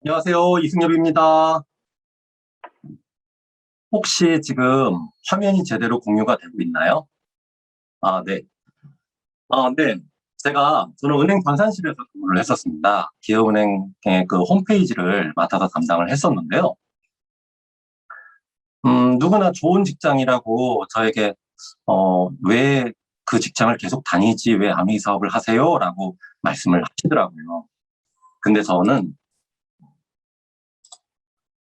안녕하세요. 이승엽입니다. 혹시 지금 화면이 제대로 공유가 되고 있나요? 네. 네. 저는 은행 관산실에서 근무를 했었습니다. 기업은행의 그 홈페이지를 맡아서 담당을 했었는데요. 누구나 좋은 직장이라고 저에게, 왜 그 직장을 계속 다니지, 왜 아미 사업을 하세요? 라고 말씀을 하시더라고요. 근데 저는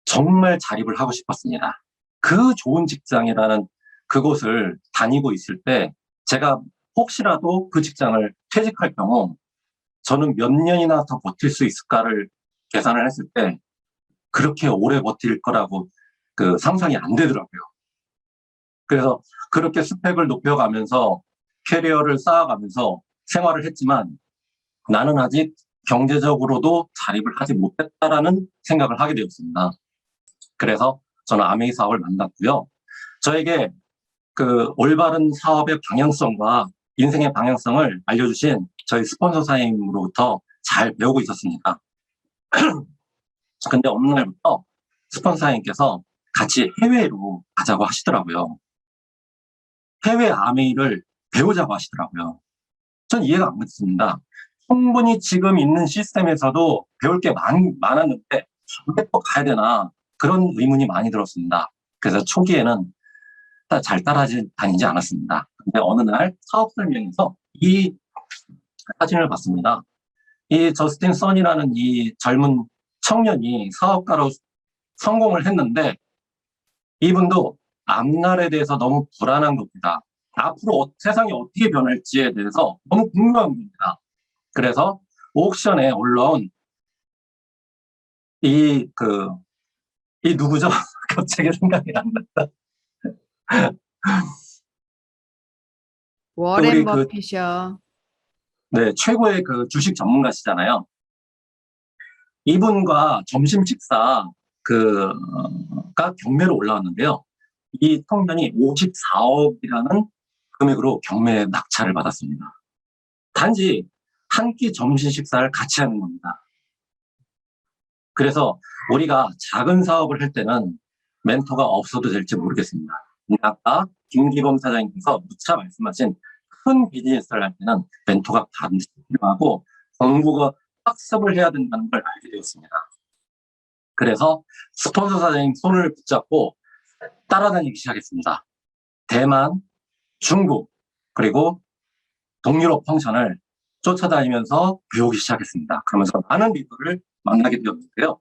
정말 자립을 하고 싶었습니다. 그 좋은 직장이라는 그곳을 다니고 있을 때 제가 혹시라도 그 직장을 퇴직할 경우 저는 몇 년이나 더 버틸 수 있을까를 계산을 했을 때 그렇게 오래 버틸 거라고 그 상상이 안 되더라고요. 그래서 그렇게 스펙을 높여가면서 캐리어를 쌓아가면서 생활을 했지만 나는 아직 경제적으로도 자립을 하지 못했다라는 생각을 하게 되었습니다. 그래서 저는 아메이 사업을 만났고요. 저에게 그 올바른 사업의 방향성과 인생의 방향성을 알려주신 저희 스폰서사님으로부터 잘 배우고 있었습니다. 근데 어느 날부터 스폰서사님께서 같이 해외로 가자고 하시더라고요. 해외 아메이를 배우자고 하시더라고요. 전 이해가 안 갔습니다. 충분히 지금 있는 시스템에서도 배울 게 많았는데 왜 또 가야 되나 그런 의문이 많이 들었습니다. 그래서 초기에는 잘 따라다니지 않았습니다. 근데 어느 날 사업 설명에서 이 사진을 봤습니다. 이 저스틴 선이라는 이 젊은 청년이 사업가로 성공을 했는데 이분도 앞날에 대해서 너무 불안한 겁니다. 앞으로 세상이 어떻게 변할지에 대해서 너무 궁금한 겁니다. 그래서 옥션에 올라온 이, 그, 이 누구죠? 갑자기 생각이 안 나. 워렌 우리 그, 버핏이요. 네, 최고의 그 주식 전문가시잖아요. 이분과 점심 식사 가 경매로 올라왔는데요. 이 청년이 54억이라는 금액으로 경매 낙찰을 받았습니다. 단지 한 끼 점심 식사를 같이 하는 겁니다. 그래서 우리가 작은 사업을 할 때는 멘토가 없어도 될지 모르겠습니다. 아까 김기범 사장님께서 누차 말씀하신 큰 비즈니스를 할 때는 멘토가 반드시 필요하고 공부가 학습을 해야 된다는 걸 알게 되었습니다. 그래서 스폰서 사장님 손을 붙잡고 따라다니기 시작했습니다. 대만, 중국, 그리고 동유럽 펑션을 쫓아다니면서 배우기 시작했습니다. 그러면서 많은 리더를 만나게 되었는데요.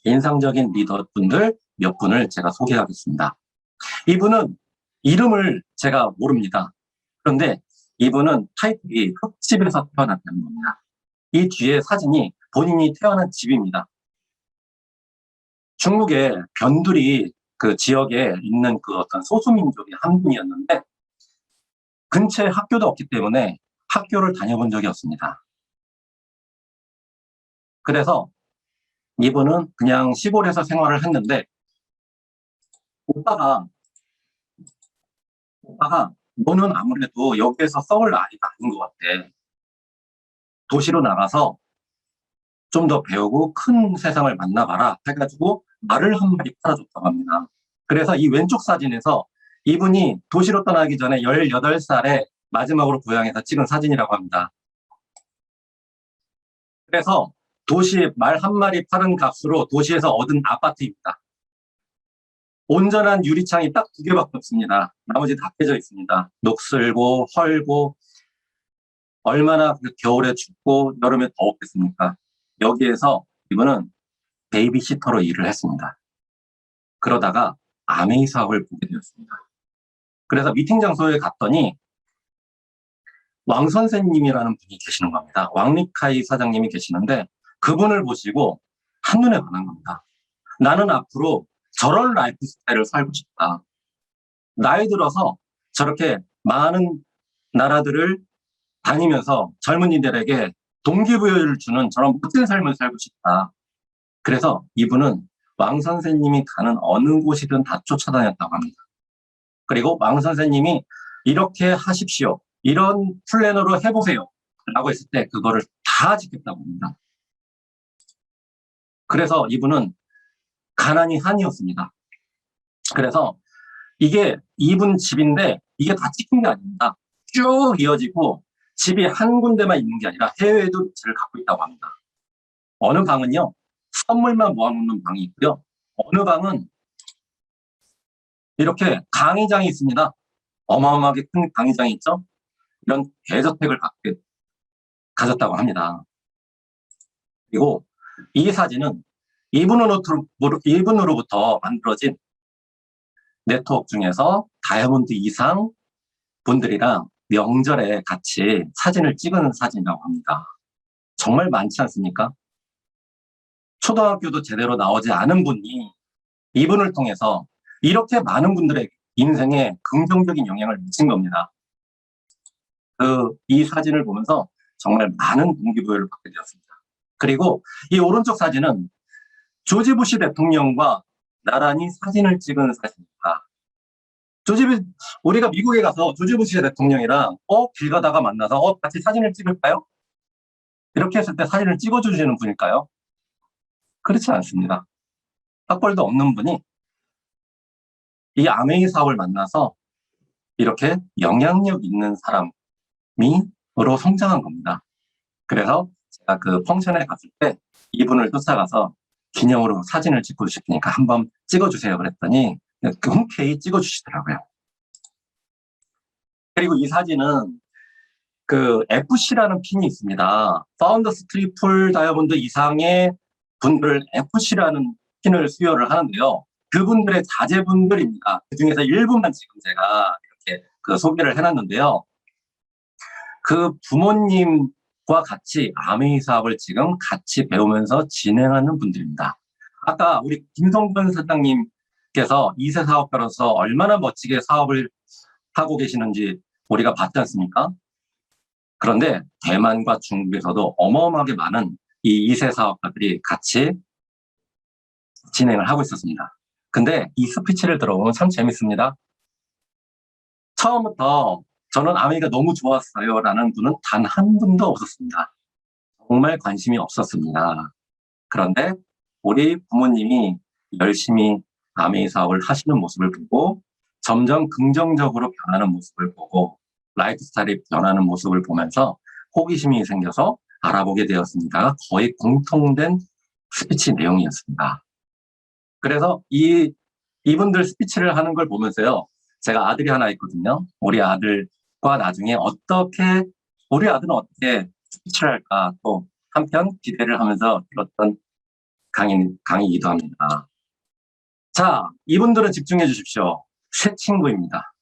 인상적인 리더분들 몇 분을 제가 소개하겠습니다. 이분은 이름을 제가 모릅니다. 그런데 이분은 타이틀이 흙집에서 태어났다는 겁니다. 이 뒤에 사진이 본인이 태어난 집입니다. 중국의 변두리 그 지역에 있는 그 어떤 소수민족의 한 분이었는데 근처에 학교도 없기 때문에 학교를 다녀본 적이 없습니다. 그래서 이분은 그냥 시골에서 생활을 했는데 오빠가 오빠가 너는 아무래도 여기에서 썩을 나이가 아닌 것 같아. 도시로 나가서 좀 더 배우고 큰 세상을 만나봐라 해가지고 말을 한 마리 팔아줬다고 합니다. 그래서 이 왼쪽 사진에서 이분이 도시로 떠나기 전에 18살에 마지막으로 고향에서 찍은 사진이라고 합니다. 그래서 도시 말 한 마리 파는 값으로 도시에서 얻은 아파트입니다. 온전한 유리창이 딱 2개밖에 없습니다. 나머지 다 깨져 있습니다. 녹슬고 헐고 얼마나 그 겨울에 춥고 여름에 더웠겠습니까? 여기에서 이분은 베이비시터로 일을 했습니다. 그러다가 아메이 사업을 보게 되었습니다. 그래서 미팅 장소에 갔더니 왕 선생님이라는 분이 계시는 겁니다. 왕리카이 사장님이 계시는데 그분을 보시고 한눈에 반한 겁니다. 나는 앞으로 저런 라이프 스타일을 살고 싶다. 나이 들어서 저렇게 많은 나라들을 다니면서 젊은이들에게 동기부여를 주는 저런 멋진 삶을 살고 싶다. 그래서 이분은 왕 선생님이 가는 어느 곳이든 다 쫓아다녔다고 합니다. 그리고 왕 선생님이 이렇게 하십시오. 이런 플랜으로 해보세요. 라고 했을 때 그거를 다 지켰다고 합니다. 그래서 이분은 가난이 한이었습니다. 그래서 이게 이분 집인데 이게 다 찍힌 게 아닙니다. 쭉 이어지고 집이 한 군데만 있는 게 아니라 해외에도 집을 갖고 있다고 합니다. 어느 방은요, 선물만 모아놓는 방이 있고요. 어느 방은 이렇게 강의장이 있습니다. 어마어마하게 큰 강의장이 있죠. 이런 대저택을 가졌다고 합니다. 그리고 이 사진은 이분으로부터 만들어진 네트워크 중에서 다이아몬드 이상 분들이랑 명절에 같이 사진을 찍은 사진이라고 합니다. 정말 많지 않습니까? 초등학교도 제대로 나오지 않은 분이 이분을 통해서 이렇게 많은 분들의 인생에 긍정적인 영향을 미친 겁니다. 이 사진을 보면서 정말 많은 동기부여를 받게 되었습니다. 그리고 이 오른쪽 사진은 조지 부시 대통령과 나란히 사진을 찍은 사진입니다. 우리가 미국에 가서 조지 부시 대통령이랑 길 가다가 만나서 같이 사진을 찍을까요? 이렇게 했을 때 사진을 찍어주시는 분일까요? 그렇지 않습니다. 학벌도 없는 분이 이 아메이 사업을 만나서 이렇게 영향력 있는 사람으로 성장한 겁니다. 그래서 제가 그 펑션에 갔을 때 이분을 쫓아가서 기념으로 사진을 찍고 싶으니까 한번 찍어주세요 그랬더니 흔쾌히 찍어주시더라고요. 그리고 이 사진은 그 FC라는 핀이 있습니다. 파운더스 트리플 다이아몬드 이상의 분들을 FC라는 핀을 수여를 하는데요. 그분들의 자제분들입니다. 그 중에서 일부만 지금 제가 이렇게 소개를 해놨는데요. 그 부모님과 같이 아메이 사업을 지금 같이 배우면서 진행하는 분들입니다. 아까 우리 김성근 사장님께서 2세 사업가로서 얼마나 멋지게 사업을 하고 계시는지 우리가 봤지 않습니까? 그런데 대만과 중국에서도 어마어마하게 많은 이 2세 사업가들이 같이 진행을 하고 있었습니다. 근데 이 스피치를 들어보면 참 재밌습니다. 처음부터 저는 아메이가 너무 좋았어요 라는 분은 단 한 분도 없었습니다. 정말 관심이 없었습니다. 그런데 우리 부모님이 열심히 아메이 사업을 하시는 모습을 보고 점점 긍정적으로 변하는 모습을 보고 라이프 스타일이 변하는 모습을 보면서 호기심이 생겨서 알아보게 되었습니다. 거의 공통된 스피치 내용이었습니다. 그래서 이분들 스피치를 하는 걸 보면서요. 제가 아들이 하나 있거든요. 우리 아들과 나중에 우리 아들은 어떻게 스피치를 할까 또 한편 기대를 하면서 들었던 강의이기도 합니다. 자, 이분들은 집중해 주십시오. 새 친구입니다.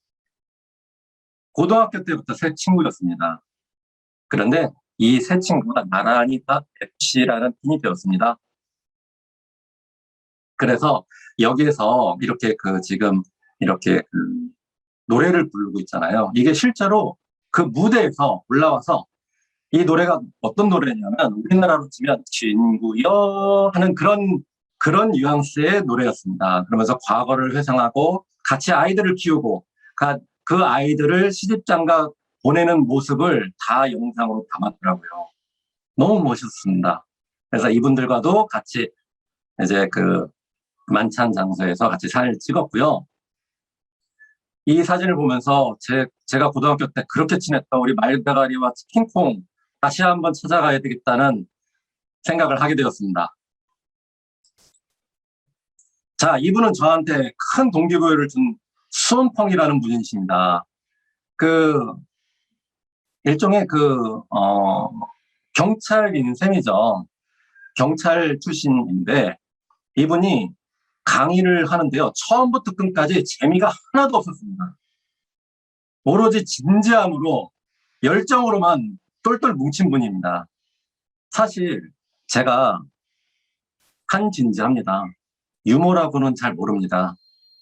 고등학교 때부터 새 친구였습니다. 그런데 이 새 친구가 나란히 다 FC라는 핀이 되었습니다. 그래서 여기에서 이렇게 지금 이렇게 노래를 부르고 있잖아요. 이게 실제로 그 무대에서 올라와서 이 노래가 어떤 노래냐면 우리나라로 치면 친구여 하는 그런 뉘앙스의 노래였습니다. 그러면서 과거를 회상하고 같이 아이들을 키우고 그 아이들을 시집장가 보내는 모습을 다 영상으로 담았더라고요. 너무 멋있었습니다. 그래서 이분들과도 같이 이제 만찬 장소에서 같이 사진을 찍었고요. 이 사진을 보면서 제가 고등학교 때 그렇게 친했던 우리 말대가리와 치킨콩 다시 한번 찾아가야 되겠다는 생각을 하게 되었습니다. 자, 이분은 저한테 큰 동기부여를 준 수원펑이라는 분이십니다. 일종의 경찰인 셈이죠. 경찰 출신인데 이분이 강의를 하는데요. 처음부터 끝까지 재미가 하나도 없었습니다. 오로지 진지함으로 열정으로만 똘똘 뭉친 분입니다. 사실 제가 한진지합니다. 유머라고는 잘 모릅니다.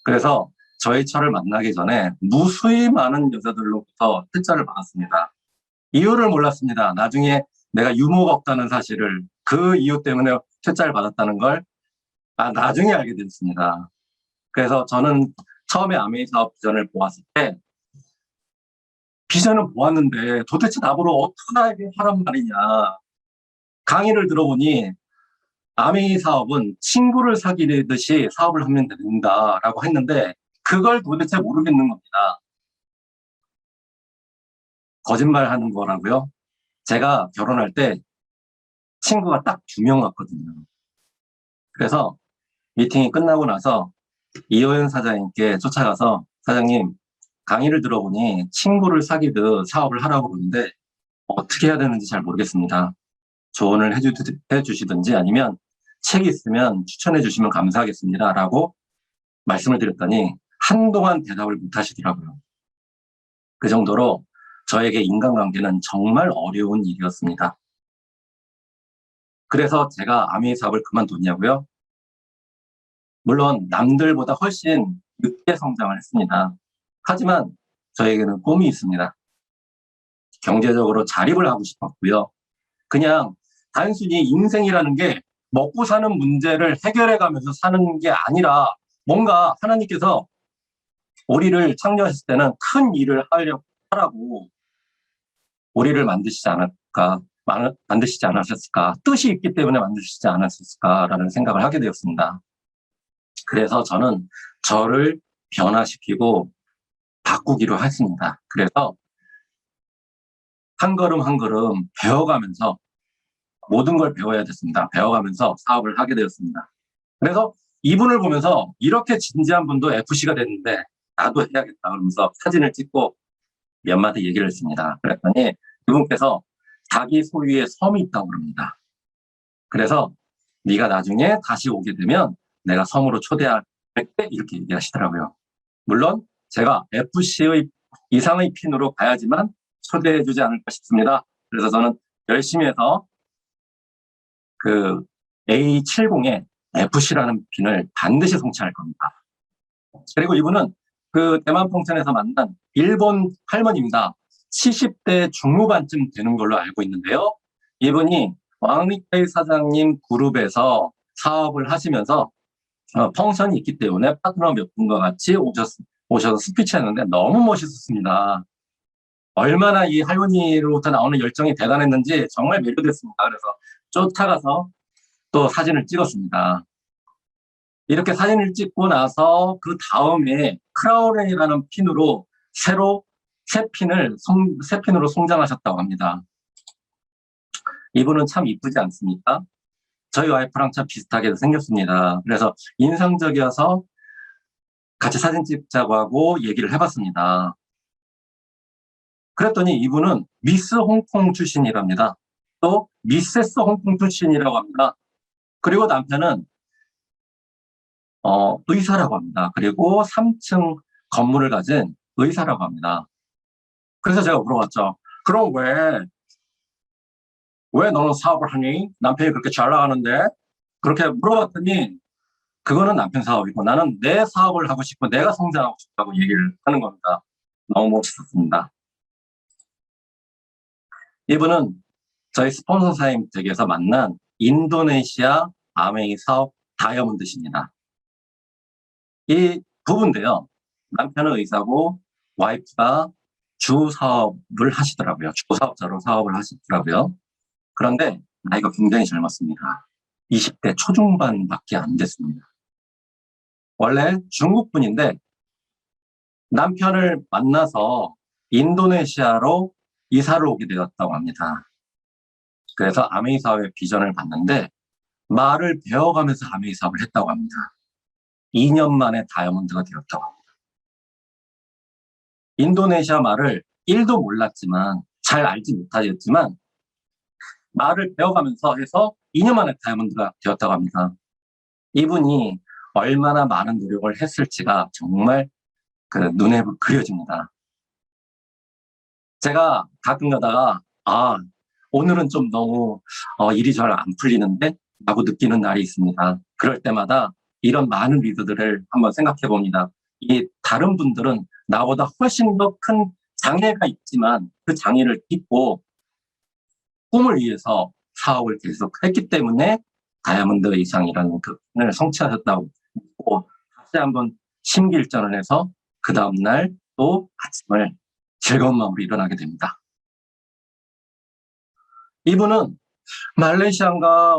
그래서 저희 처를 만나기 전에 무수히 많은 여자들로부터 퇴짜를 받았습니다. 이유를 몰랐습니다. 나중에 내가 유머가 없다는 사실을 그 이유 때문에 퇴짜를 받았다는 걸 나중에 알게 됐습니다. 그래서 저는 처음에 아메이 사업 비전을 보았을 때 비전은 보았는데 도대체 나보러 어떻게 하란 말이냐. 강의를 들어보니 아메이 사업은 친구를 사귀듯이 사업을 하면 된다라고 했는데 그걸 도대체 모르겠는 겁니다. 거짓말 하는 거라고요? 제가 결혼할 때 친구가 딱 2명 왔거든요. 그래서 미팅이 끝나고 나서 이호연 사장님께 쫓아가서 사장님 강의를 들어보니 친구를 사귀듯 사업을 하라고 그러는데 어떻게 해야 되는지 잘 모르겠습니다. 조언을 해주시든지 아니면 책이 있으면 추천해 주시면 감사하겠습니다. 라고 말씀을 드렸더니 한동안 대답을 못 하시더라고요. 그 정도로 저에게 인간관계는 정말 어려운 일이었습니다. 그래서 제가 아메이 사업을 그만뒀냐고요? 물론 남들보다 훨씬 늦게 성장을 했습니다. 하지만 저에게는 꿈이 있습니다. 경제적으로 자립을 하고 싶었고요. 그냥 단순히 인생이라는 게 먹고 사는 문제를 해결해 가면서 사는 게 아니라 뭔가 하나님께서 우리를 창조하실 때는 큰 일을 하라고 우리를 만드시지 않으셨을까, 뜻이 있기 때문에 만드시지 않았을까라는 생각을 하게 되었습니다. 그래서 저는 저를 변화시키고 바꾸기로 했습니다. 그래서 한 걸음 한 걸음 배워가면서 모든 걸 배워야 됐습니다. 배워가면서 사업을 하게 되었습니다. 그래서 이분을 보면서 이렇게 진지한 분도 FC가 됐는데 나도 해야겠다 그러면서 사진을 찍고 몇 마디 얘기를 했습니다. 그랬더니 그분께서 자기 소유의 섬이 있다고 그럽니다. 그래서 네가 나중에 다시 오게 되면 내가 섬으로 초대할게 이렇게 얘기하시더라고요. 물론 제가 FC의 이상의 핀으로 가야지만 초대해주지 않을까 싶습니다. 그래서 저는 열심히 해서 그 A70에 FC라는 핀을 반드시 송치할 겁니다. 그리고 이분은 그 대만 펑천에서 만난 일본 할머니입니다. 70대 중후반쯤 되는 걸로 알고 있는데요. 이분이 왕리페이 사장님 그룹에서 사업을 하시면서 펑션이 있기 때문에 파트너 몇 분과 같이 오셔서 스피치 했는데 너무 멋있었습니다. 얼마나 이 할머니로부터 나오는 열정이 대단했는지 정말 매료됐습니다. 그래서 쫓아가서 또 사진을 찍었습니다. 이렇게 사진을 찍고 나서 그 다음에 크라우렌이라는 핀으로 새로 새 핀으로 성장하셨다고 합니다. 이분은 참 이쁘지 않습니까? 저희 와이프랑 참 비슷하게 생겼습니다. 그래서 인상적이어서 같이 사진 찍자고 하고 얘기를 해봤습니다. 그랬더니 이분은 미스 홍콩 출신이랍니다. 또 미세스 홍콩 출신이라고 합니다. 그리고 남편은 의사라고 합니다. 그리고 3층 건물을 가진 의사라고 합니다. 그래서 제가 물어봤죠. 그럼 왜 너는 사업을 하니? 남편이 그렇게 잘 나가는데? 그렇게 물어봤더니 그거는 남편 사업이고 나는 내 사업을 하고 싶고 내가 성장하고 싶다고 얘기를 하는 겁니다. 너무 멋있었습니다. 이분은 저희 스폰서사님 댁에서 만난 인도네시아 아메이 사업 다이아몬드십니다. 이 부부인데요. 남편은 의사고 와이프가 주 사업을 하시더라고요. 주 사업자로 사업을 하시더라고요. 그런데 나이가 굉장히 젊었습니다. 20대 초중반밖에 안 됐습니다. 원래 중국 분인데 남편을 만나서 인도네시아로 이사를 오게 되었다고 합니다. 그래서 아메이 사업의 비전을 봤는데 말을 배워가면서 아메이 사업을 했다고 합니다. 2년 만에 다이아몬드가 되었다고 합니다. 인도네시아 말을 1도 몰랐지만 잘 알지 못하였지만 말을 배워가면서 해서 2년 만에 다이아몬드가 되었다고 합니다. 이분이 얼마나 많은 노력을 했을지가 정말 그 눈에 그려집니다. 제가 가끔 가다가 오늘은 좀 너무 일이 잘 안 풀리는데 라고 느끼는 날이 있습니다. 그럴 때마다 이런 많은 리더들을 한번 생각해 봅니다. 이 다른 분들은 나보다 훨씬 더 큰 장애가 있지만 그 장애를 딛고 꿈을 위해서 사업을 계속 했기 때문에 다이아몬드 이상이라는 그 꿈을 성취하셨다고 믿고 다시 한번 심기일전을 해서 그 다음날 또 아침을 즐거운 마음으로 일어나게 됩니다. 이분은 말레이시아인가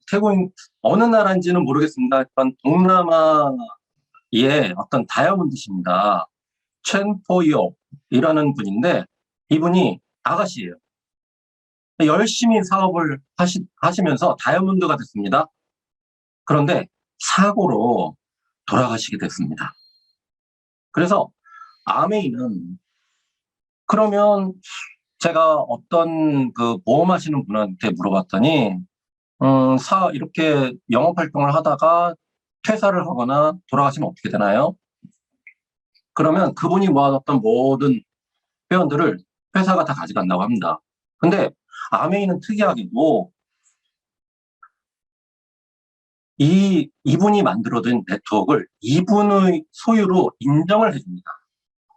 태국 어느 나라인지는 모르겠습니다. 일단 동남아의 어떤 다이아몬드십니다. 첸포이오이라는 분인데 이분이 아가씨예요. 열심히 사업을 하시면서 다이아몬드가 됐습니다. 그런데 사고로 돌아가시게 됐습니다. 그래서 아메이는 그러면 제가 어떤 그 보험하시는 분한테 물어봤더니 이렇게 영업 활동을 하다가 퇴사를 하거나 돌아가시면 어떻게 되나요? 그러면 그분이 모아뒀던 모든 회원들을 회사가 다 가져간다고 합니다. 근데 아메이는 특이하게도 이분이 만들어둔 네트워크를 이분의 소유로 인정을 해줍니다.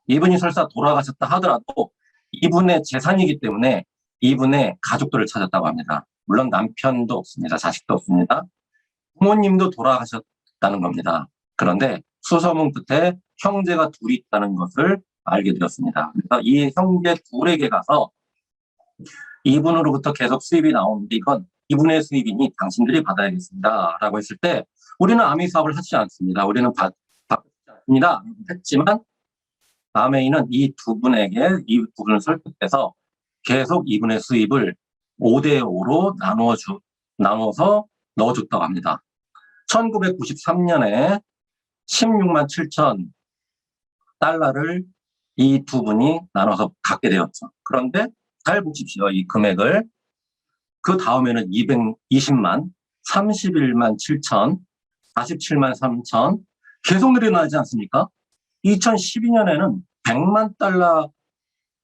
이분이 설사 돌아가셨다 하더라도 이분의 재산이기 때문에 이분의 가족들을 찾았다고 합니다. 물론 남편도 없습니다. 자식도 없습니다. 부모님도 돌아가셨다는 겁니다. 그런데 수소문 끝에 형제가 둘이 있다는 것을 알게 되었습니다. 그래서 이 형제 둘에게 가서 이분으로부터 계속 수입이 나오는데 이건 이분의 수입이니 당신들이 받아야겠습니다. 라고 했을 때 우리는 아메이 사업을 하지 않습니다. 우리는 받지 않습니다. 했지만 아메이는 이 두 분에게 이 부분을 설득해서 계속 이분의 수입을 5대5로 나눠서 넣어줬다고 합니다. 1993년에 16만 7천 달러를 이 두 분이 나눠서 갖게 되었죠. 그런데 잘 보십시오. 이 금액을. 그 다음에는 220만, 31만 7천, 47만 3천 계속 늘어나지 않습니까? 2012년에는 100만 달러,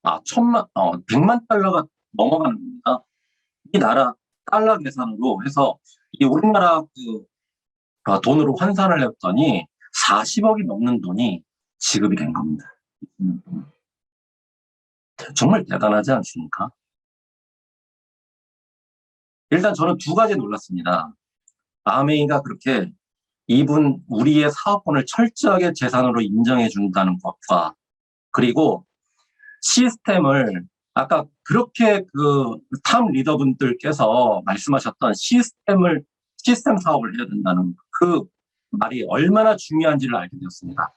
100만 달러가 넘어가는 겁니다. 이 나라 달러 계산으로 해서 이 우리나라 돈으로 환산을 했더니 40억이 넘는 돈이 지급이 된 겁니다. 정말 대단하지 않습니까? 일단 저는 두 가지 놀랐습니다. 아메이가 그렇게 우리의 사업권을 철저하게 재산으로 인정해 준다는 것과 그리고 시스템을 아까 그렇게 탑 리더분들께서 말씀하셨던 시스템 사업을 해야 된다는 그 말이 얼마나 중요한지를 알게 되었습니다.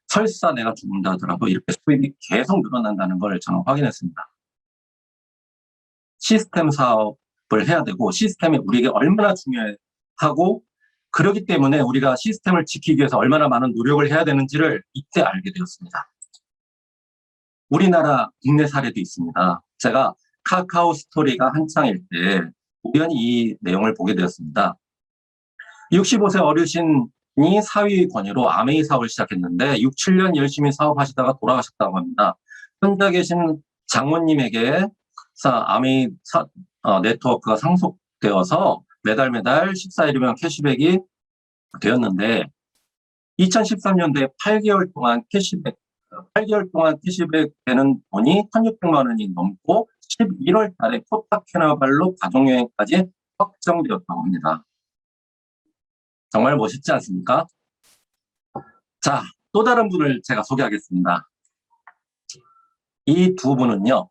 설사 내가 죽는다 하더라도 이렇게 수입이 계속 늘어난다는 걸 저는 확인했습니다. 시스템 사업을 해야 되고 시스템이 우리에게 얼마나 중요하고 그렇기 때문에 우리가 시스템을 지키기 위해서 얼마나 많은 노력을 해야 되는지를 이때 알게 되었습니다. 우리나라 국내 사례도 있습니다. 제가 카카오 스토리가 한창일 때 우연히 이 내용을 보게 되었습니다. 65세 어르신이 사위 권유로 아메이 사업을 시작했는데 6, 7년 열심히 사업하시다가 돌아가셨다고 합니다. 혼자 계신 장모님에게 아메이 네트워크가 상속되어서 매달 식사일이면 캐시백이 되었는데 2013년도에 8개월 동안 캐시백 되는 돈이 1,600만 원이 넘고 11월 달에 코타키나발루 가족여행까지 확정되었다고 합니다. 정말 멋있지 않습니까? 자, 또 다른 분을 제가 소개하겠습니다. 이 두 분은요,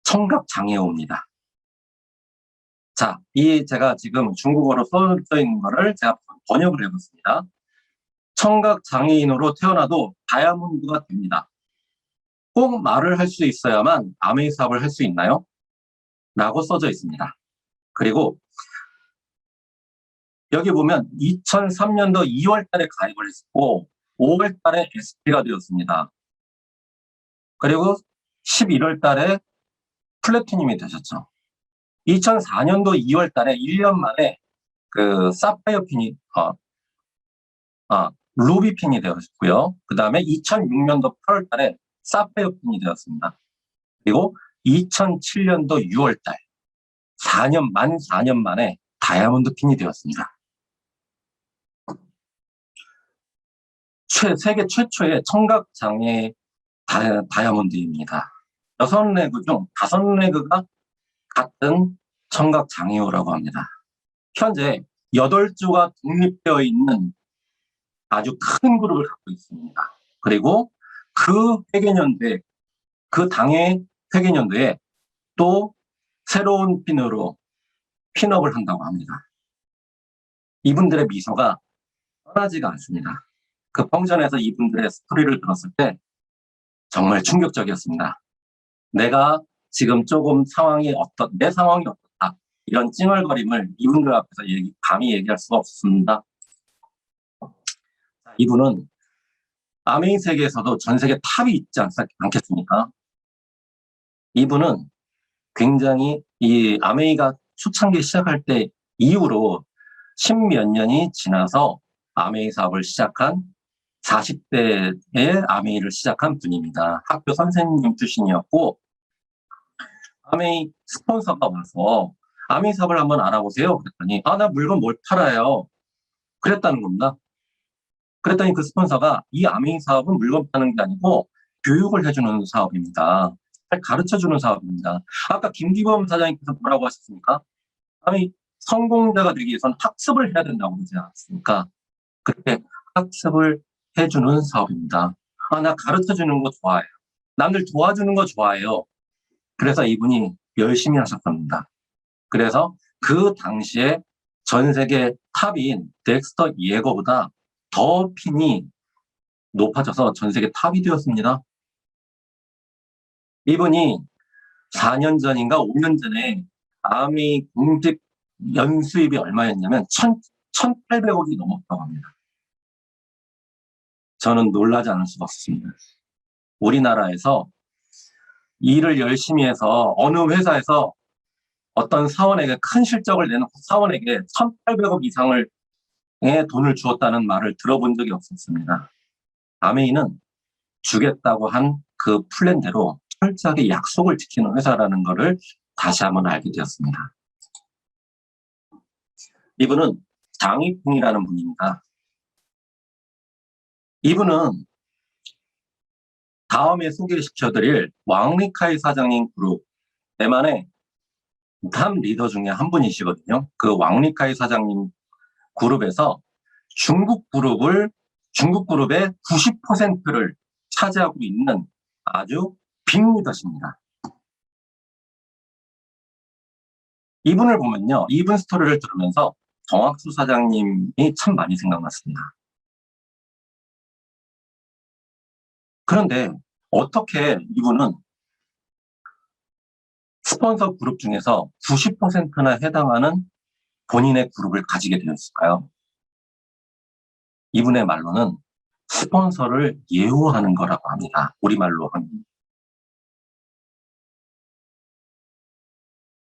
청각장애우입니다. 자, 제가 지금 중국어로 써져 있는 거를 제가 번역을 해봤습니다. 청각장애인으로 태어나도 다이아몬드가 됩니다. 꼭 말을 할 수 있어야만 아메이 사업을 할 수 있나요? 라고 써져 있습니다. 그리고 여기 보면 2003년도 2월 달에 가입을 했고 5월 달에 SP가 되었습니다. 그리고 11월 달에 플래티늄이 되셨죠. 2004년도 2월 달에 1년 만에 사파이어 핀이 루비 핀이 되었고요. 그 다음에 2006년도 8월 달에 사파이어 핀이 되었습니다. 그리고 2007년도 6월 달 4년 만에 다이아몬드 핀이 되었습니다. 세계 최초의 청각장애 다이아몬드입니다. 6레그 중 5레그가 같은 청각장애우라고 합니다. 현재 8조가 독립되어 있는 아주 큰 그룹을 갖고 있습니다. 그리고 그 회계연대, 그 당의 회계연도에 또 새로운 핀으로 핀업을 한다고 합니다. 이분들의 미소가 떠나지가 않습니다. 그 펑션에서 이분들의 스토리를 들었을 때 정말 충격적이었습니다. 내가 지금 조금 내 상황이 어떻다. 이런 찡얼거림을 이분들 앞에서 감히 얘기할 수가 없습니다. 이분은 아메이 세계에서도 전 세계 탑이 있지 않겠습니까? 이분은 굉장히 이 아메이가 초창기 시작할 때 이후로 10몇 년이 지나서 아메이 사업을 시작한 40대에 아메이를 시작한 분입니다. 학교 선생님 출신이었고 아메이 스폰서가 와서 아메이 사업을 한번 알아보세요. 그랬더니 나 물건 뭘 팔아요. 그랬다는 겁니다. 그랬더니 그 스폰서가 이 아메이 사업은 물건 파는 게 아니고 교육을 해주는 사업입니다. 가르쳐주는 사업입니다. 아까 김기범 사장님께서 뭐라고 하셨습니까? 아니, 성공자가 되기 위해서는 학습을 해야 된다고 그러지 않았습니까? 그렇게 학습을 해주는 사업입니다. 나 가르쳐주는 거 좋아해요. 남들 도와주는 거 좋아해요. 그래서 이분이 열심히 하셨답니다. 그래서 그 당시에 전 세계 탑인 덱스터 예거보다 더 핀이 높아져서 전 세계 탑이 되었습니다. 이분이 4년 전인가 5년 전에 아미 공직 연수입이 얼마였냐면 1,800억이 넘었다고 합니다. 저는 놀라지 않을 수가 없습니다. 우리나라에서 일을 열심히 해서 어느 회사에서 어떤 사원에게 큰 실적을 내는 사원에게 1,800억 이상의 돈을 주었다는 말을 들어본 적이 없었습니다. 아메이는 주겠다고 한 그 플랜대로 철저하게 약속을 지키는 회사라는 것을 다시 한번 알게 되었습니다. 이분은 장희풍이라는 분입니다. 이분은 다음에 소개시켜드릴 왕리카이 사장님 그룹 대만의 탑 리더 중에 한 분이시거든요. 그 왕리카이 사장님 그룹에서 중국 그룹의 90%를 차지하고 있는 아주 빅 리더십니다. 이분을 보면요. 이분 스토리를 들으면서 정학수 사장님이 참 많이 생각났습니다. 그런데 어떻게 이분은 스폰서 그룹 중에서 90%나 해당하는 본인의 그룹을 가지게 되었을까요? 이분의 말로는 스폰서를 예우하는 거라고 합니다. 우리말로 하면.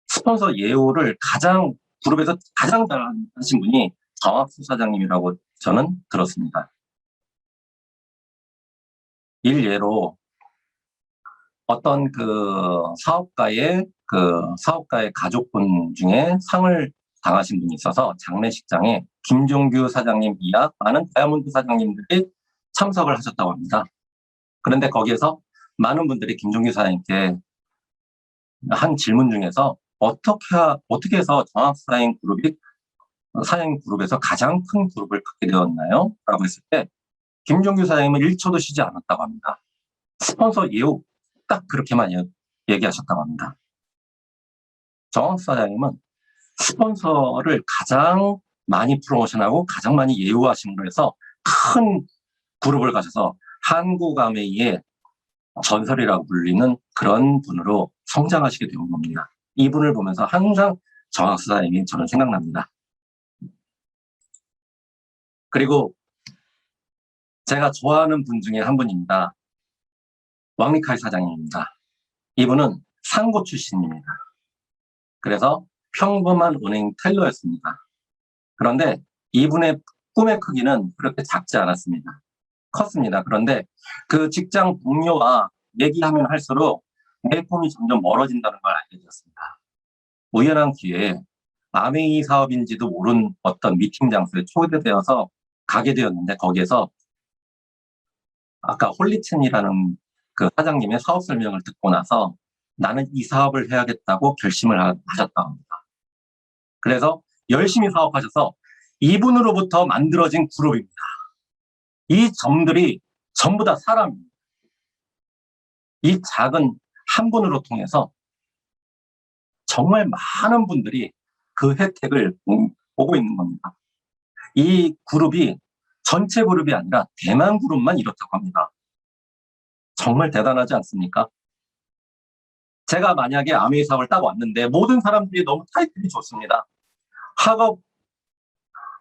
스폰서 예우를 그룹에서 가장 잘하신 분이 정학수 사장님이라고 저는 들었습니다. 일례로 어떤 사업가의 가족분 중에 상을 당하신 분이 있어서 장례식장에 김종규 사장님 이하 많은 다이아몬드 사장님들이 참석을 하셨다고 합니다. 그런데 거기에서 많은 분들이 김종규 사장님께 한 질문 중에서 어떻게 해서 정학수 사장님 그룹에서 가장 큰 그룹을 갖게 되었나요? 라고 했을 때 김종규 사장님은 1초도 쉬지 않았다고 합니다. 스폰서 예우 딱 그렇게만 얘기하셨다고 합니다. 정학수 사장님은 스폰서를 가장 많이 프로모션하고 가장 많이 예우하심으로 해서 큰 그룹을 가셔서 한국 아메이의 전설이라고 불리는 그런 분으로 성장하시게 된 겁니다. 이분을 보면서 항상 정학수 사장님이 저는 생각납니다. 그리고 제가 좋아하는 분 중에 한 분입니다. 왕리카이 사장님입니다. 이분은 상고 출신입니다. 그래서 평범한 은행 텔러였습니다. 그런데 이분의 꿈의 크기는 그렇게 작지 않았습니다. 컸습니다. 그런데 그 직장 동료와 얘기하면 할수록 내 꿈이 점점 멀어진다는 걸 알게 되었습니다. 우연한 기회에 아메이 사업인지도 모른 어떤 미팅 장소에 초대되어서 가게 되었는데 거기에서 아까 홀리첸이라는 그 사장님의 사업 설명을 듣고 나서 나는 이 사업을 해야겠다고 결심을 하셨다고 합니다. 그래서 열심히 사업하셔서 이분으로부터 만들어진 그룹입니다. 이 점들이 전부 다 사람입니다. 이 작은 한 분으로 통해서 정말 많은 분들이 그 혜택을 보고 있는 겁니다. 이 그룹이 전체 그룹이 아니라 대만 그룹만 이렇다고 합니다. 정말 대단하지 않습니까? 제가 만약에 아메이 사업을 딱 왔는데 모든 사람들이 너무 타이틀이 좋습니다.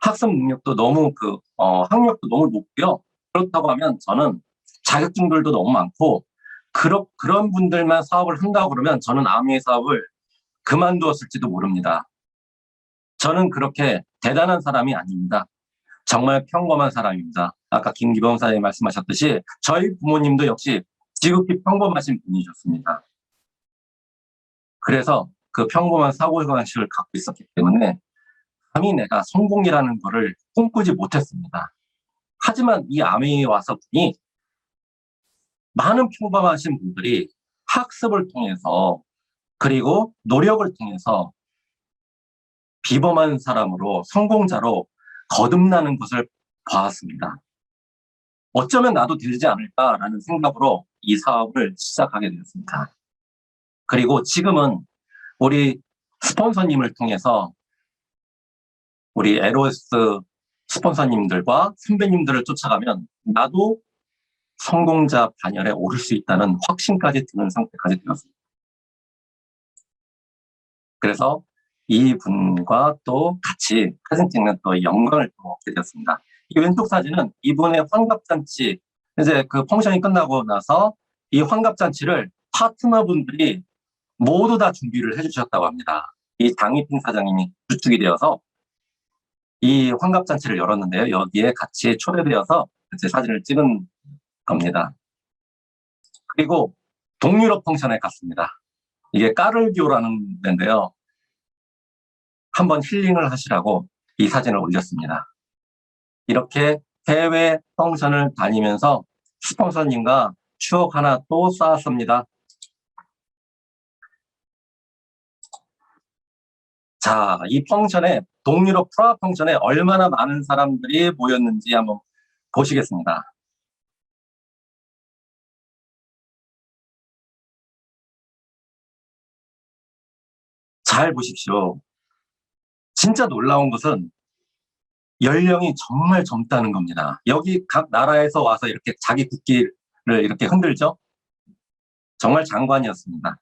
학습 능력도 너무 학력도 너무 높고요. 그렇다고 하면 저는 자격증들도 너무 많고 그런 분들만 사업을 한다고 그러면 저는 아메이 사업을 그만두었을지도 모릅니다. 저는 그렇게 대단한 사람이 아닙니다. 정말 평범한 사람입니다. 아까 김기범 사장님 말씀하셨듯이 저희 부모님도 역시 지극히 평범하신 분이셨습니다. 그래서 그 평범한 사고방식을 갖고 있었기 때문에 감히 내가 성공이라는 거를 꿈꾸지 못했습니다. 하지만 이 아메이에 와서 보니 많은 평범하신 분들이 학습을 통해서 그리고 노력을 통해서 비범한 사람으로 성공자로 거듭나는 것을 봐왔습니다. 어쩌면 나도 되지 않을까라는 생각으로 이 사업을 시작하게 되었습니다. 그리고 지금은 우리 스폰서님을 통해서 우리 LOS 스폰서님들과 선배님들을 쫓아가면 나도 성공자 반열에 오를 수 있다는 확신까지 드는 상태까지 되었습니다. 그래서 이분과 또 같이 사진 찍는 또 영광을 또 얻게 되었습니다. 이 왼쪽 사진은 이분의 환갑잔치, 이제 그 펑션이 끝나고 나서 이 환갑잔치를 파트너분들이 모두 다 준비를 해주셨다고 합니다. 이 장희핑 사장님이 주축이 되어서 이 환갑잔치를 열었는데요. 여기에 같이 초대되어서 이제 사진을 찍은 겁니다. 그리고 동유럽 펑션에 갔습니다. 이게 까를교라는 데인데요. 한번 힐링을 하시라고 이 사진을 올렸습니다. 이렇게 해외 펑션을 다니면서 스폰서님과 추억 하나 또 쌓았습니다. 자, 이 펑션에 동유럽 프라하 펑션에 얼마나 많은 사람들이 모였는지 한번 보시겠습니다. 잘 보십시오. 진짜 놀라운 것은 연령이 정말 젊다는 겁니다. 여기 각 나라에서 와서 이렇게 자기 국기를 이렇게 흔들죠. 정말 장관이었습니다.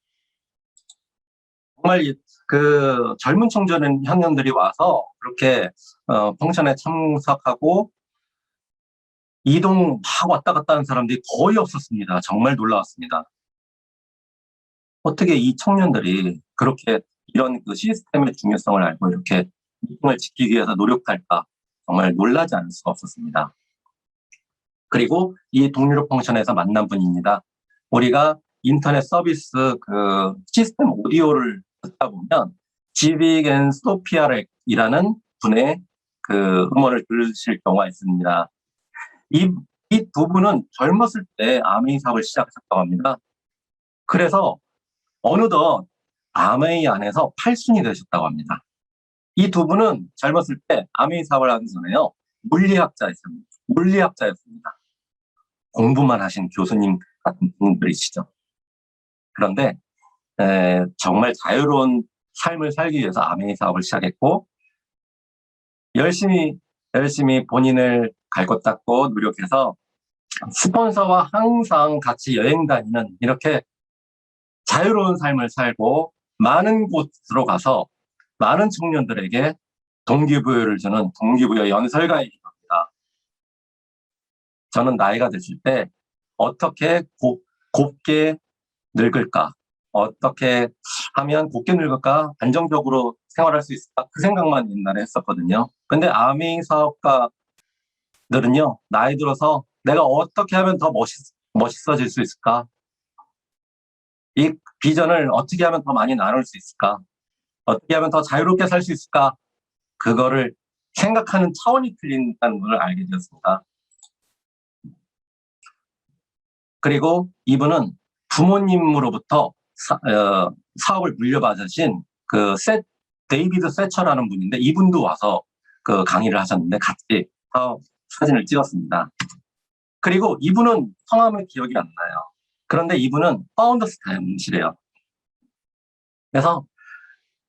정말 그 젊은 청년들이 와서 그렇게 펑션에 참석하고 이동 막 왔다 갔다 하는 사람들이 거의 없었습니다. 정말 놀라웠습니다. 어떻게 이 청년들이 그렇게 이런 그 시스템의 중요성을 알고 이렇게 미팅을 지키기 위해서 노력할까 정말 놀라지 않을 수가 없었습니다. 그리고 이 동유럽 펑션에서 만난 분입니다. 우리가 인터넷 서비스 그 시스템 오디오를 듣다 보면 지빅 앤 소피아렉이라는 분의 그 음원을 들으실 경우가 있습니다. 이 두 분은 젊었을 때 아메이 사업을 시작하셨다고 합니다. 그래서 어느덧 아메이 안에서 8순이 되셨다고 합니다. 이 두 분은 젊었을 때 아메이 사업을 하기 전에요. 물리학자였습니다. 공부만 하신 교수님 같은 분들이시죠. 그런데 정말 자유로운 삶을 살기 위해서 아메이 사업을 시작했고 열심히 본인을 갈 것 닦고 노력해서 스폰서와 항상 같이 여행 다니는 이렇게 자유로운 삶을 살고 많은 곳으로 가서 많은 청년들에게 동기부여를 주는 동기부여 연설가이기도 합니다. 저는 나이가 됐을 때 어떻게 곱게 늙을까? 어떻게 하면 곱게 늙을까? 안정적으로 생활할 수 있을까? 그 생각만 옛날에 했었거든요. 근데 아메이 사업가들은요, 나이 들어서 내가 어떻게 하면 더 멋있어질 수 있을까? 이 비전을 어떻게 하면 더 많이 나눌 수 있을까? 어떻게 하면 더 자유롭게 살 수 있을까? 그거를 생각하는 차원이 틀린다는 걸 알게 되었습니다. 그리고 이분은 부모님으로부터 사업을 물려받으신 그 데이비드 세처라는 분인데 이분도 와서 그 강의를 하셨는데 같이 사진을 찍었습니다. 그리고 이분은 성함의 기억이 안 나요. 그런데 이분은 파운더스 다이아몬드시래요. 그래서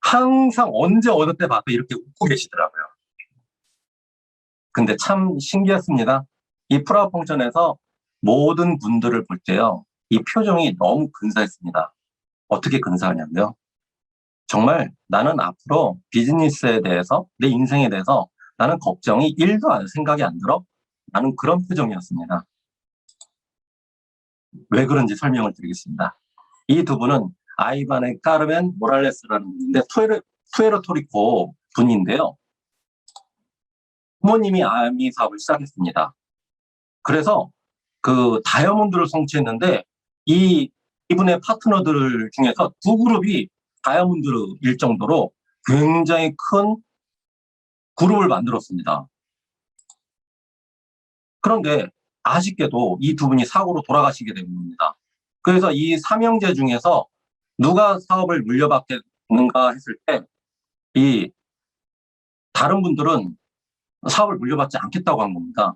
항상 언제 어느 때 봐도 이렇게 웃고 계시더라고요. 근데 참 신기했습니다. 이 프라우 펑션에서 모든 분들을 볼 때요, 이 표정이 너무 근사했습니다. 어떻게 근사하냐고요? 정말 나는 앞으로 비즈니스에 대해서, 내 인생에 대해서 나는 걱정이 1도 생각이 안 들어? 나는 그런 표정이었습니다. 왜 그런지 설명을 드리겠습니다. 이 두 분은 아이반의 카르멘 모랄레스라는 분인데 푸에르토리코 분인데요. 부모님이 아미 사업을 시작했습니다. 그래서 그 다이아몬드를 성취했는데 이분의 파트너들 중에서 두 그룹이 다이아몬드일 정도로 굉장히 큰 그룹을 만들었습니다. 그런데 아쉽게도 이 두 분이 사고로 돌아가시게 된 겁니다. 그래서 이 삼형제 중에서 누가 사업을 물려받겠는가 했을 때 이 다른 분들은 사업을 물려받지 않겠다고 한 겁니다.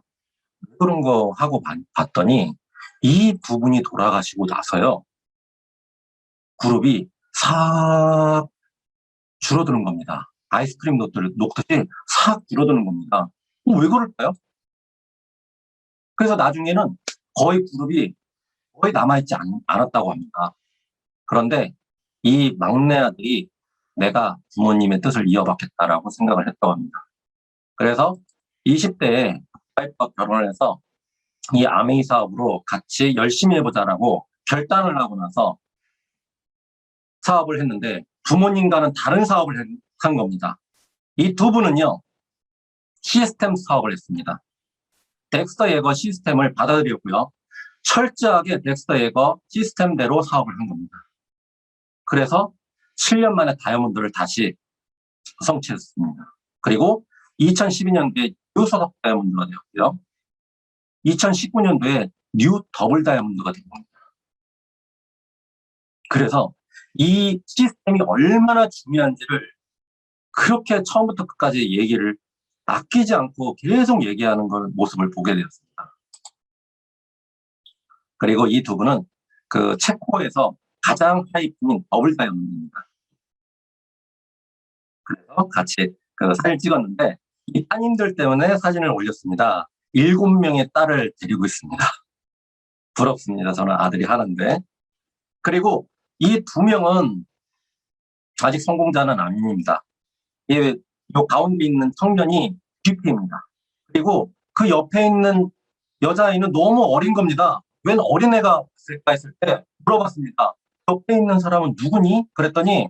왜 그런 거 하고 봤더니 이 두 분이 돌아가시고 나서요, 그룹이 싹 줄어드는 겁니다. 아이스크림 녹듯이 싹 줄어드는 겁니다. 왜 그럴까요? 그래서 나중에는 거의 그룹이 거의 남아있지 않았다고 합니다. 그런데 이 막내 아들이 내가 부모님의 뜻을 이어받겠다라고 생각을 했다고 합니다. 그래서 20대에 와이프와 결혼을 해서 이 아메이 사업으로 같이 열심히 해보자라고 결단을 하고 나서 사업을 했는데 부모님과는 다른 사업을 한 겁니다. 이 두 분은요, 시스템 사업을 했습니다. 덱스터 예거 시스템을 받아들였고요. 철저하게 덱스터 예거 시스템대로 사업을 한 겁니다. 그래서 7년 만에 다이아몬드를 다시 성취했습니다. 그리고 2012년도에 뉴 소속 다이아몬드가 되었고요. 2019년도에 뉴 더블 다이아몬드가 된 겁니다. 그래서 이 시스템이 얼마나 중요한지를 그렇게 처음부터 끝까지 얘기를 아끼지 않고 계속 얘기하는 모습을 보게 되었습니다. 그리고 이 두 분은 그 체코에서 가장 하이품인 더블 다이아몬드입니다. 그래서 같이 그 사진을 찍었는데 이 따님들 때문에 사진을 올렸습니다. 7명의 딸을 데리고 있습니다. 부럽습니다. 저는 아들이 하나인데. 그리고 이 2명은 아직 성공자는 아닙니다. 이 가운데 있는 청년이 GP입니다. 그리고 그 옆에 있는 여자아이는 너무 어린 겁니다. 웬 어린애가 있을까 했을 때 물어봤습니다. 옆에 있는 사람은 누구니? 그랬더니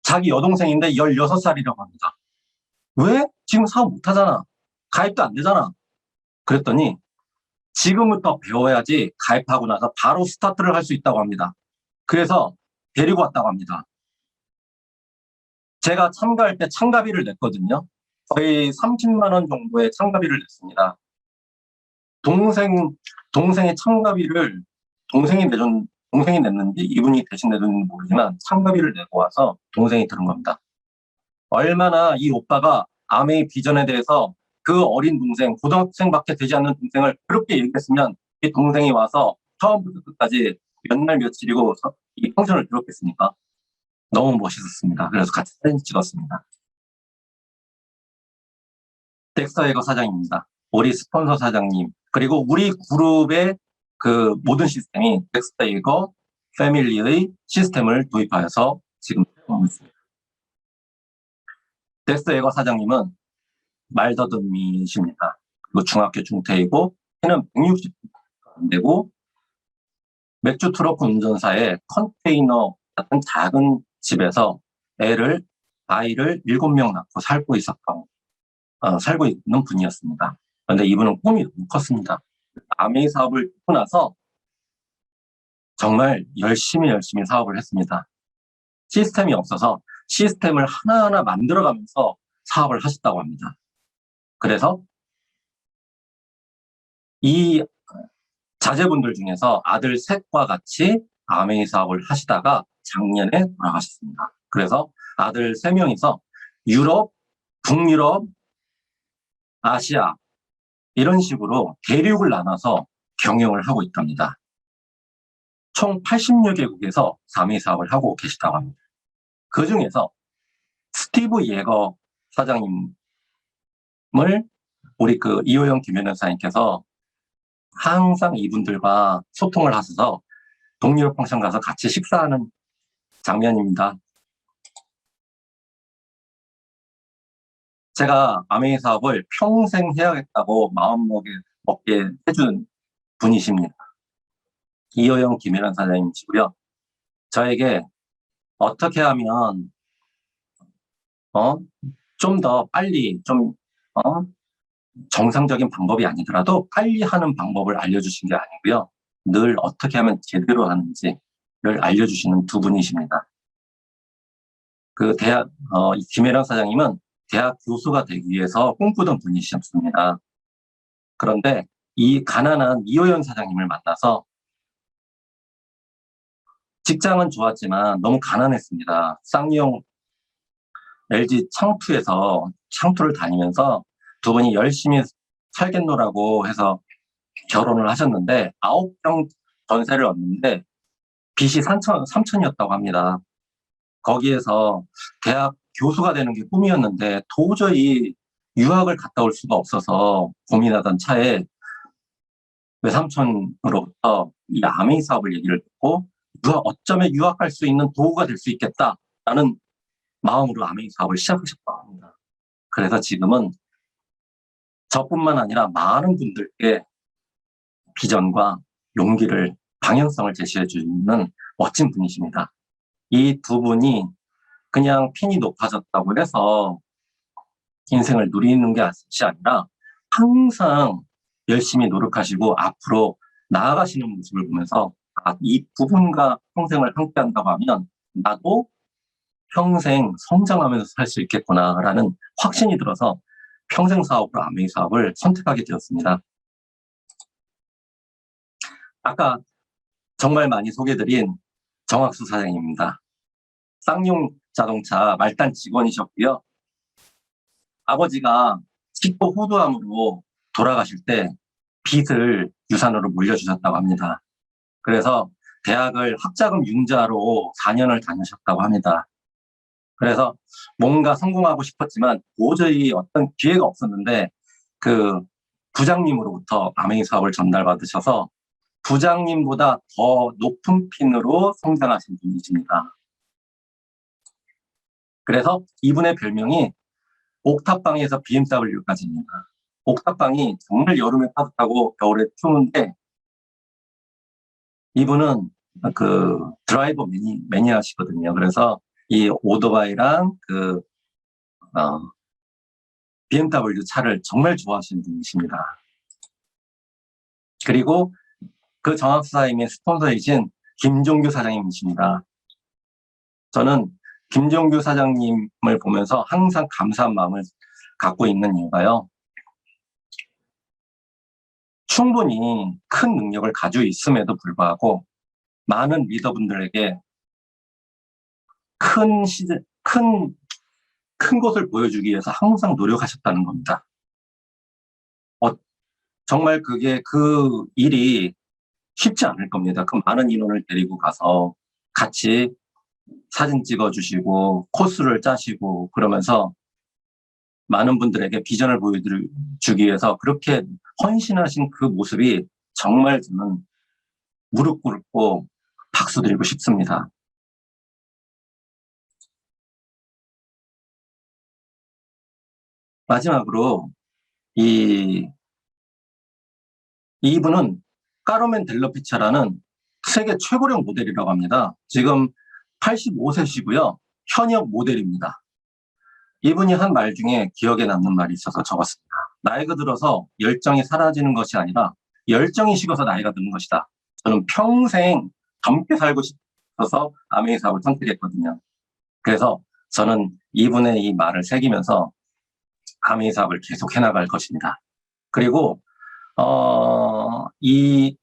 자기 여동생인데 16살이라고 합니다. 왜? 지금 사업 못하잖아. 가입도 안 되잖아. 그랬더니 지금부터 배워야지 가입하고 나서 바로 스타트를 할 수 있다고 합니다. 그래서 데리고 왔다고 합니다. 제가 참가할 때 참가비를 냈거든요. 거의 30만 원 정도의 참가비를 냈습니다. 동생의 참가비를 동생이 냈는지 이분이 대신 내줬는지 모르지만 참가비를 내고 와서 동생이 들은 겁니다. 얼마나 이 오빠가 아메이 비전에 대해서 그 어린 동생, 고등학생밖에 되지 않는 동생을 그렇게 얘기했으면 이 동생이 와서 처음부터 끝까지 몇 날 며칠이고 이 펑션을 들었겠습니까? 너무 멋있었습니다. 그래서 같이 사진 찍었습니다. 덱스터 예거 사장입니다. 우리 스폰서 사장님, 그리고 우리 그룹의 그 모든 시스템이 덱스터 예거 패밀리의 시스템을 도입하여서 지금 사용하고 있습니다. 덱스터 예거 사장님은 말더듬이십니다. 그리고 중학교 중퇴이고 키는 160 안 되고 맥주 트럭 운전사의 컨테이너 같은 작은 집에서 아이를 7명 낳고 살고 있는 분이었습니다. 그런데 이분은 꿈이 너무 컸습니다. 아메이 사업을 듣고 나서 정말 열심히 사업을 했습니다. 시스템이 없어서 시스템을 하나하나 만들어가면서 사업을 하셨다고 합니다. 그래서 이 자제분들 중에서 아들 셋과 같이 아메이 사업을 하시다가 작년에 돌아가셨습니다. 그래서 아들 3명이서 유럽, 북유럽, 아시아 이런 식으로 대륙을 나눠서 경영을 하고 있답니다. 총 80여 개국에서 사메이 사업을 하고 계시다고 합니다. 그 중에서 스티브 예거 사장님을 우리 그 이호영 김연사님께서 항상 이분들과 소통을 하셔서 동유럽 펑션 가서 같이 식사하는 장면입니다. 제가 아메이 사업을 평생 해야겠다고 마음먹게 해준 분이십니다. 이호영 김혜란 사장님이시고요. 저에게 어떻게 하면 좀 더 빨리 정상적인 방법이 아니더라도 빨리 하는 방법을 알려주신 게 아니고요. 늘 어떻게 하면 제대로 하는지를 알려주시는 두 분이십니다. 그 김혜란 사장님은 대학 교수가 되기 위해서 꿈꾸던 분이셨습니다. 그런데 이 가난한 이호연 사장님을 만나서 직장은 좋았지만 너무 가난했습니다. 쌍용 LG 창투를 다니면서 두 분이 열심히 살겠노라고 해서 결혼을 하셨는데 9평 전세를 얻는데 빚이 3천이었다고 합니다. 거기에서 대학 교수가 되는 게 꿈이었는데 도저히 유학을 갔다 올 수가 없어서 고민하던 차에 외삼촌으로부터 이 아메이 사업을 얘기를 듣고 어쩌면 유학 갈 수 있는 도구가 될 수 있겠다라는 마음으로 아메이 사업을 시작하셨다고 합니다. 그래서 지금은 저뿐만 아니라 많은 분들께 비전과 용기를, 방향성을 제시해 주는 멋진 분이십니다. 이 두 분이 그냥 핀이 높아졌다고 해서 인생을 누리는 것이 아니라 항상 열심히 노력하시고 앞으로 나아가시는 모습을 보면서 이 두 분과 평생을 함께 한다고 하면 나도 평생 성장하면서 살 수 있겠구나라는 확신이 들어서 평생 사업으로 아메이 사업을 선택하게 되었습니다. 아까 정말 많이 소개드린 정학수 사장님입니다. 쌍용 자동차 말단 직원이셨고요. 아버지가 식도 호두암으로 돌아가실 때 빚을 유산으로 물려주셨다고 합니다. 그래서 대학을 학자금 융자로 4년을 다니셨다고 합니다. 그래서 뭔가 성공하고 싶었지만 도저히 어떤 기회가 없었는데 그 부장님으로부터 아메이 사업을 전달받으셔서 부장님보다 더 높은 핀으로 성장하신 분이십니다. 그래서 이분의 별명이 옥탑방에서 BMW까지입니다. 옥탑방이 정말 여름에 따뜻하고 겨울에 추운데 이분은 그 드라이버 매니아시거든요. 그래서 이 오토바이랑 BMW 차를 정말 좋아하시는 분이십니다. 그리고 그 정학수 사장님의 스폰서이신 김종규 사장님이십니다. 저는 김종규 사장님을 보면서 항상 감사한 마음을 갖고 있는 이유가요. 충분히 큰 능력을 가지고 있음에도 불구하고 많은 리더분들에게 큰 것을 보여주기 위해서 항상 노력하셨다는 겁니다. 정말 그 일이 쉽지 않을 겁니다. 그 많은 인원을 데리고 가서 같이 사진 찍어주시고 코스를 짜시고 그러면서 많은 분들에게 비전을 보여주기 위해서 그렇게 헌신하신 그 모습이 정말 저는 무릎 꿇고 박수 드리고 싶습니다. 마지막으로 이분은 까로멘 델러피차라는 세계 최고령 모델이라고 합니다. 지금 85세시고요. 현역 모델입니다. 이분이 한 말 중에 기억에 남는 말이 있어서 적었습니다. 나이가 들어서 열정이 사라지는 것이 아니라 열정이 식어서 나이가 드는 것이다. 저는 평생 젊게 살고 싶어서 아메이 사업을 선택했거든요. 그래서 저는 이분의 이 말을 새기면서 아메이 사업을 계속 해나갈 것입니다. 그리고 이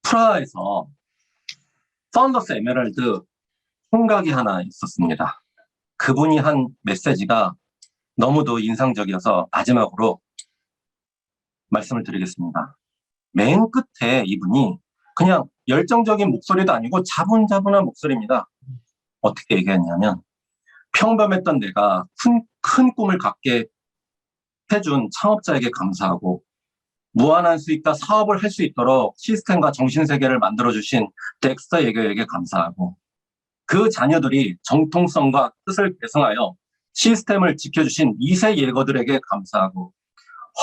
프라하에서 썬더스 에메랄드 총각이 하나 있었습니다. 그분이 한 메시지가 너무도 인상적이어서 마지막으로 말씀을 드리겠습니다. 맨 끝에 이분이 그냥 열정적인 목소리도 아니고 자분자분한 목소리입니다. 어떻게 얘기했냐면 평범했던 내가 큰 꿈을 갖게 해준 창업자에게 감사하고 무한한 수익과 사업을 할 수 있도록 시스템과 정신세계를 만들어주신 덱스터에게 감사하고 그 자녀들이 정통성과 뜻을 계승하여 시스템을 지켜주신 2세 예거들에게 감사하고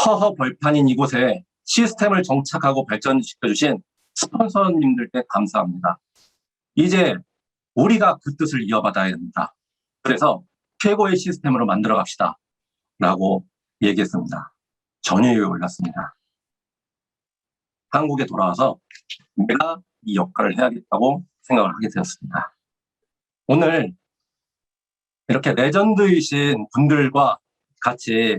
허허 벌판인 이곳에 시스템을 정착하고 발전시켜주신 스폰서님들께 감사합니다. 이제 우리가 그 뜻을 이어받아야 합니다. 그래서 최고의 시스템으로 만들어 갑시다. 라고 얘기했습니다. 전유에 올랐습니다. 한국에 돌아와서 내가 이 역할을 해야겠다고 생각을 하게 되었습니다. 오늘 이렇게 레전드이신 분들과 같이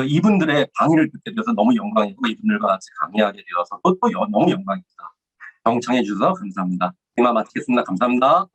이분들의 강의를 듣게 되어서 너무 영광이고 이분들과 같이 강의하게 되어서 또 너무 영광입니다. 경청해 주셔서 감사합니다. 이만 마치겠습니다. 감사합니다.